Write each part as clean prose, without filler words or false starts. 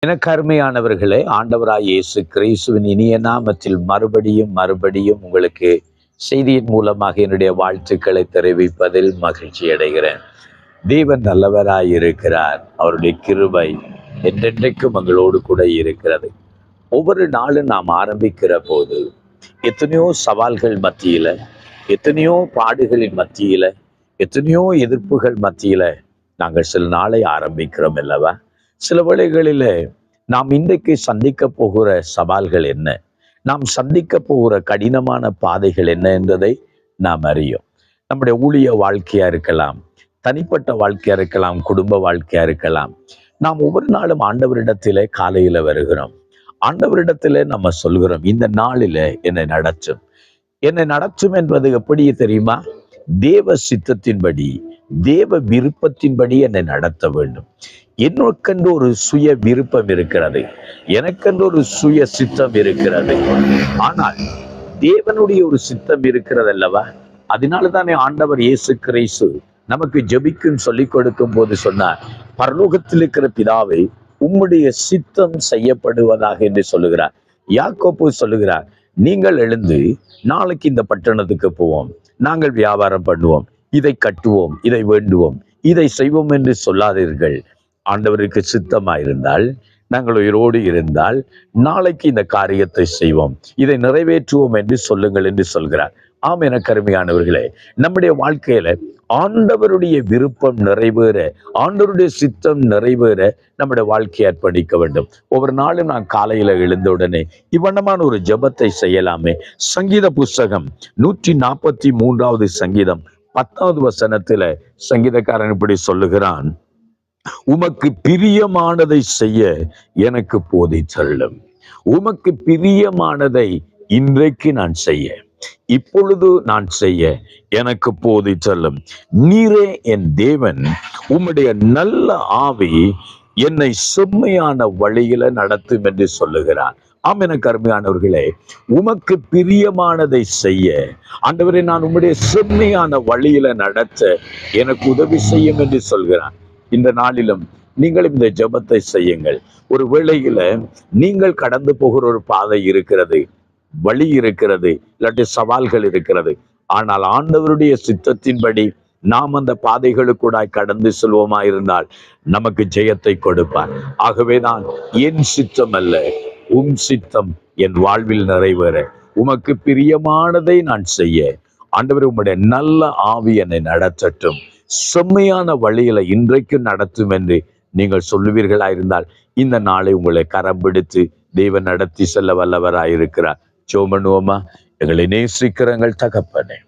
எனக்கு அருமையானவர்களே, ஆண்டவராய் இயேசு கிறிஸ்துவின் இனிய நாமத்தில் மறுபடியும் உங்களுக்கு செய்தியின் மூலமாக என்னுடைய வாழ்த்துக்களை தெரிவிப்பதில் மகிழ்ச்சி அடைகிறேன். தேவன் நல்லவராய் இருக்கிறார். அவருடைய கிருபை என்றென்றைக்கும் எங்களோடு கூட இருக்கிறது. ஒவ்வொரு நாளும் நாம் ஆரம்பிக்கிற போது எத்தனையோ சவால்கள் மத்தியில, எத்தனையோ பாடுகளின் மத்தியில, எத்தனையோ எதிர்ப்புகள் மத்தியில நாங்கள் சில நாளை ஆரம்பிக்கிறோம் அல்லவா? சில வேளைகளில் நாம் இன்றைக்கு சந்திக்க போகிற சவால்கள் என்ன, நாம் சந்திக்க போகிற கடினமான பாதைகள் என்ன என்பதை நாம் அறியோம். நம்முடைய ஊழிய வாழ்க்கையா இருக்கலாம், தனிப்பட்ட வாழ்க்கையா இருக்கலாம், குடும்ப வாழ்க்கையா இருக்கலாம். நாம் ஒவ்வொரு நாளும் ஆண்டவரிடத்திலே காலையில வருகிறோம். ஆண்டவரிடத்திலே நம்ம சொல்கிறோம், இந்த நாளில என்னை நடத்தும் என்பது எப்படி தெரியுமா? தேவ சித்தத்தின்படி, தேவ விருப்பத்தின்படி என்னை நடத்த வேண்டும். எனக்கென்று ஒரு சுய விருப்பம் இருக்கிறது, எனக்கென்று ஒரு சுய சித்தம் இருக்கிறது. ஆனால் தேவனுடைய ஒரு சித்தம் இருக்கிறது அல்லவா? அதனால்தானே ஆண்டவர் இயேசு கிறிஸ்து நமக்கு ஜெபிக்கும் சொல்லிக் கொடுக்கும் போது சொன்னார், பரலோகத்தில் இருக்கிற பிதாவே, உம்முடைய சித்தம் செய்யப்படுவதாக என்று சொல்லுகிறார். யாக்கோபு சொல்லுகிறார், நீங்கள் எழுந்து நாளைக்கு இந்த பட்டணத்துக்கு போவோம், நாங்கள் வியாபாரம் பண்ணுவோம், இதை கட்டுவோம், இதை வேண்டுவோம், இதை செய்வோம் என்று சொல்லாதீர்கள். ஆண்டவருக்கு சித்தமாயிருந்தால், நாங்கள் உயிரோடு இருந்தால் நாளைக்கு இந்த காரியத்தை செய்வோம், இதை நிறைவேற்றுவோம் என்று சொல்லுங்கள் என்று சொல்கிறார். ஆம், எனக்கு அருமையானவர்களே, நம்முடைய வாழ்க்கையில ஆண்டவருடைய விருப்பம் நிறைவேற, ஆண்டவருடைய சித்தம் நிறைவேற நம்முடைய வாழ்க்கையை அர்ப்பணிக்க வேண்டும். ஒவ்வொரு நாளும் நான் காலையில எழுந்தவுடனே இவ்வண்ணமான ஒரு ஜெபத்தை செய்யலாமே. சங்கீத புஸ்தகம் 143வது சங்கீதம் 10வது வசனத்துல சங்கீதக்காரன் இப்படி சொல்லுகிறான், உமக்கு பிரியமானதை செய்ய எனக்கு போதித்தருளும். உமக்கு பிரியமானதை இன்றைக்கு நான் செய்ய, இப்பொழுது நான் செய்ய எனக்கு போதித்தருளும். நீரே என் தேவன், உம்முடைய நல்ல ஆவி என்னை செம்மையான வழியில நடத்தும் என்று சொல்லுகிறார். ஆம், எனக்கு அருமையானவர்களே, உமக்கு பிரியமானதை செய்ய, ஆண்டவரே, நான் உம்முடைய செம்மையான வழியில நடத்த எனக்கு உதவி செய்யும் என்று சொல்கிறார். இந்த நாளிலும் நீங்கள் இந்த ஜெபத்தை செய்யுங்கள். ஒரு வேளையில நீங்கள் கடந்து போகிற ஒரு பாதை இருக்கிறது, வழி இருக்கிறது, இல்லாட்டி சவால்கள் இருக்கிறது. ஆனால் ஆண்டவருடைய சித்தத்தின்படி நாம் அந்த பாதைகளுக்கூட கடந்து செல்வோமா இருந்தால் நமக்கு ஜெயத்தை கொடுப்பார். ஆகவேதான் என் சித்தம் அல்ல, உம் சித்தம் என் வாழ்வில் நிறைவேற, உமக்கு பிரியமானதை நான் செய்ய, ஆண்டவர் உம்முடைய நல்ல ஆவி என்னை நடத்தட்டும், செம்மையான வழியில இன்றைக்கும் நடத்தும் என்று நீங்கள் சொல்லுவீர்களாயிருந்தால் இந்த நாளை உங்களை கரம் பிடித்து தெய்வம் நடத்தி செல்ல வல்லவராயிருக்கிறார். ஜெபம், எங்களை நேசிக்கிறங்கள் தகப்பனே,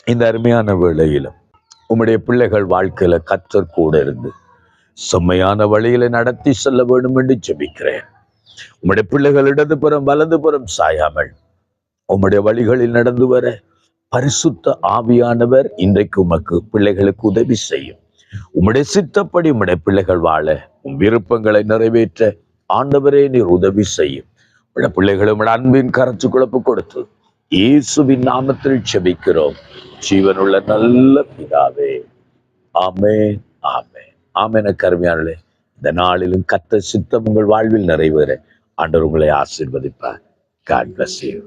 இந்த அருமையான வேளையிலும் உம்முடைய பிள்ளைகள் வாழ்க்கையில கர்த்தர் கூட இருந்து செம்மையான வழியில நடத்தி செல்ல வேண்டும் என்று ஜெபிக்கிறேன். உம்முடைய பிள்ளைகள் இடதுபுறம் வலதுபுறம் சாயாமல் உம்முடைய வழிகளில் நடந்து வர பரிசுத்த ஆவியானவர் இன்றைக்கு உமக்கு பிள்ளைகளுக்கு உதவி செய்யும். உம்முடைய சித்தப்படி உம்முடைய பிள்ளைகள் வாழ, உம் விருப்பங்களை நிறைவேற்ற ஆண்டவரே நீர் உதவி செய்யும். உம்முடைய பிள்ளைகளை உம்முடைய அன்பின் கரத்துக்குழப்பு கொடுத்து இயேசுவின் நாமத்தில் ஜெபிக்கிறோம், ஜீவனுள்ள நல்ல பிதாவே. ஆமென், ஆமென், ஆமென். எனக்கு அருமையானவர்களே, இந்த நாளிலும் கர்த்தர் சித்தம் உங்கள் வாழ்வில் நிறைவேற ஆண்டவர் உங்களை ஆசீர்வதிப்பார். God bless you.